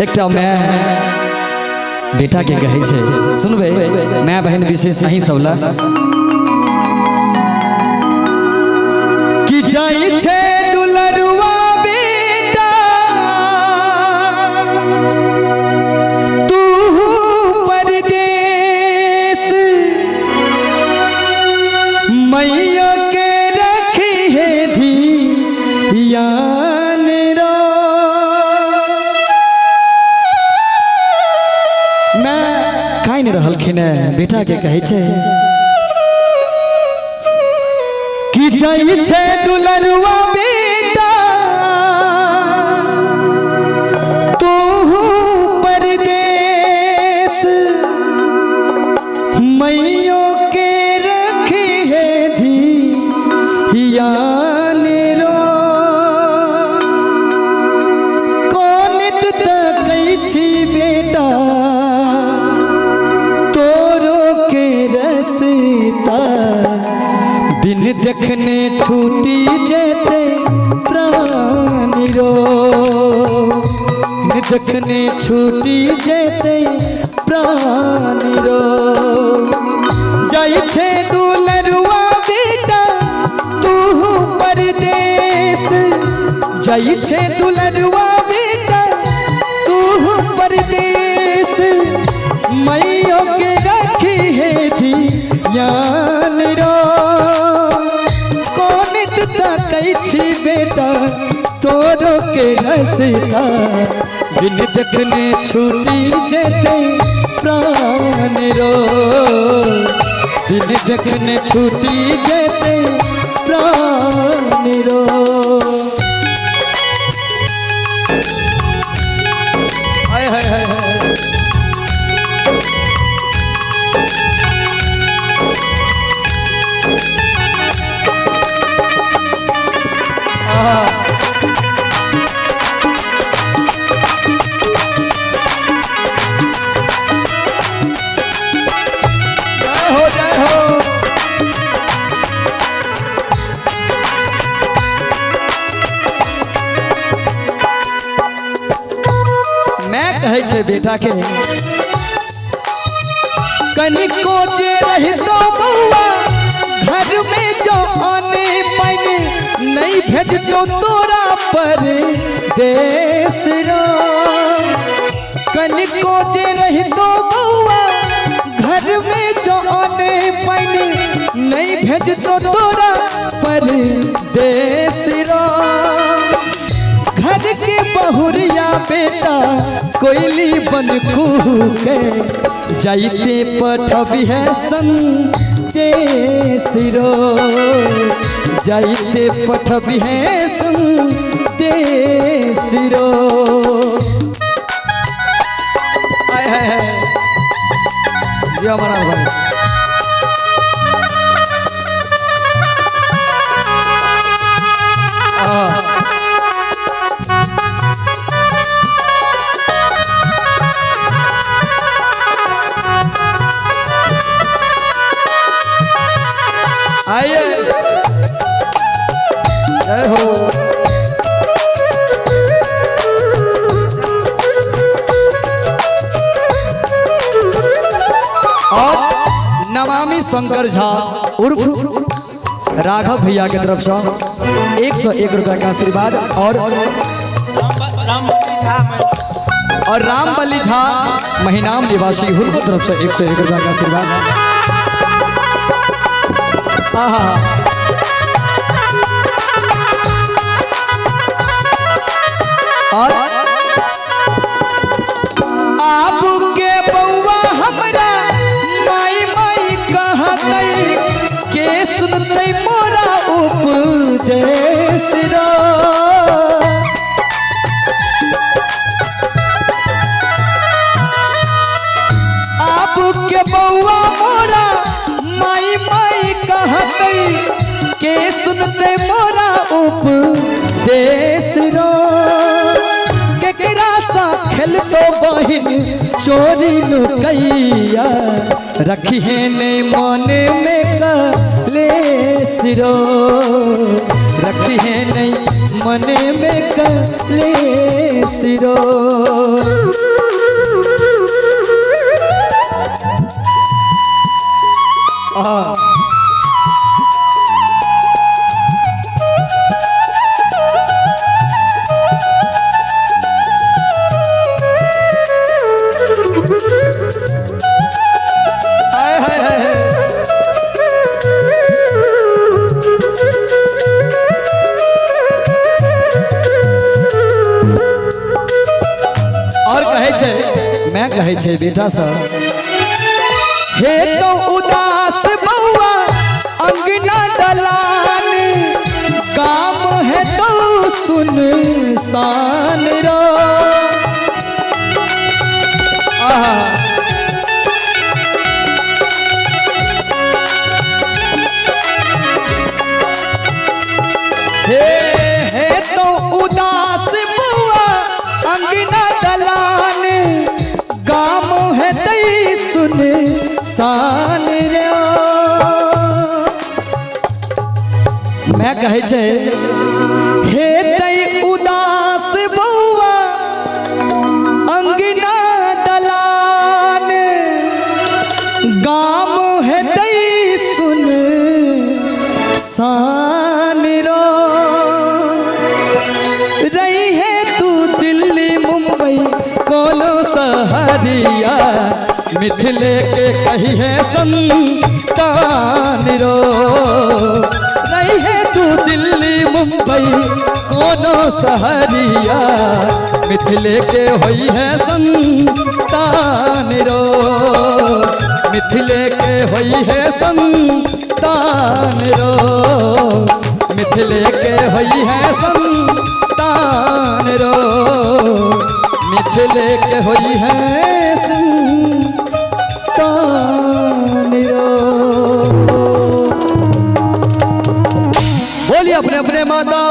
एकटा मैं बेटा के कहे छे सुनबे मैं बहन विशेष नहीं सबला कि जाई छे दुलरुआ बेटा तू परदेस मैया के रखी है धियान रो। मैं काइन रहलखिन बेटा के कहे छे कि जाई छे दुलरुआ बेटा तू परदेस मैयो के रखी है धियान रो। कौन तकै छी बेटा तोरो के रसता बिन देखने छूटी जेते प्राण रो। बिन देखने छूटी जेते प्राण रो। जाई छे दुलरुआ बेटा तू परदेस जाई छे दुलरुआ बेटा तू परदेस मैयो के रखी है धियान रो। तकै छी बेटा तोरो के रसता बिन देखने छूटी जेते प्राण रो। बिन देखने छूटी जेते प्राण रो। हाय हाय हाय कहे छे बेटा के कनिको जे रही तो बउआ घर में जो आने पाने नहीं भेज तो तोरा पर देश रो। कनिको जे रही तो बउआ घर में जो आने पाने नहीं भेज तो तोरा पर देश रो। घर के बहुरिया बेटा कोयली बन कूके जाइते पठबी है संदेश रो। जाइते पठबी है संदेश रो। आय हाय हाय जो मना भाई आइए जय हो। और नमामि शंकर झा उर्फ राघव भैया की तरफ से 101 रुपया का आशीर्वाद और रामबली झा महिनाम निवासी उनकी तरफ से 101 रुपया का आशीर्वाद। और आपके बउआ हमरा माई माई कहते के सुनते मोरा उपदेश रो। आपके बउआ मोरा माई माई कहते के सुनते मोरा उपदेश रो। केकरा सा खेल तो बहिन चोरी लुकैया रखी है ने मने में कलेश रो। रखी है नहीं मने में कलेश रो। छे मैं कहे छे बेटा सब हे तो उदास बउआ अंगना दलान काम है तो सुनसान रो हे तो उदास बुआ अंगना दलान गाम है तई सुन सान रो मैं कहे छे हे तई उदास बुआ अंगना दलान गाम है तई सुन सान रो रही है तू दिल्ली मुंबई कोनो सहरिया मिथिले के कही है संतान रो रही है तू दिल्ली मुंबई कोनो सहरिया मिथिले के होई है संतान रो मिथिले के होई है संतान रो मिथिले के होई है संतान रो मिथिले के होई है संतान रो बोलिए अपने अपने माता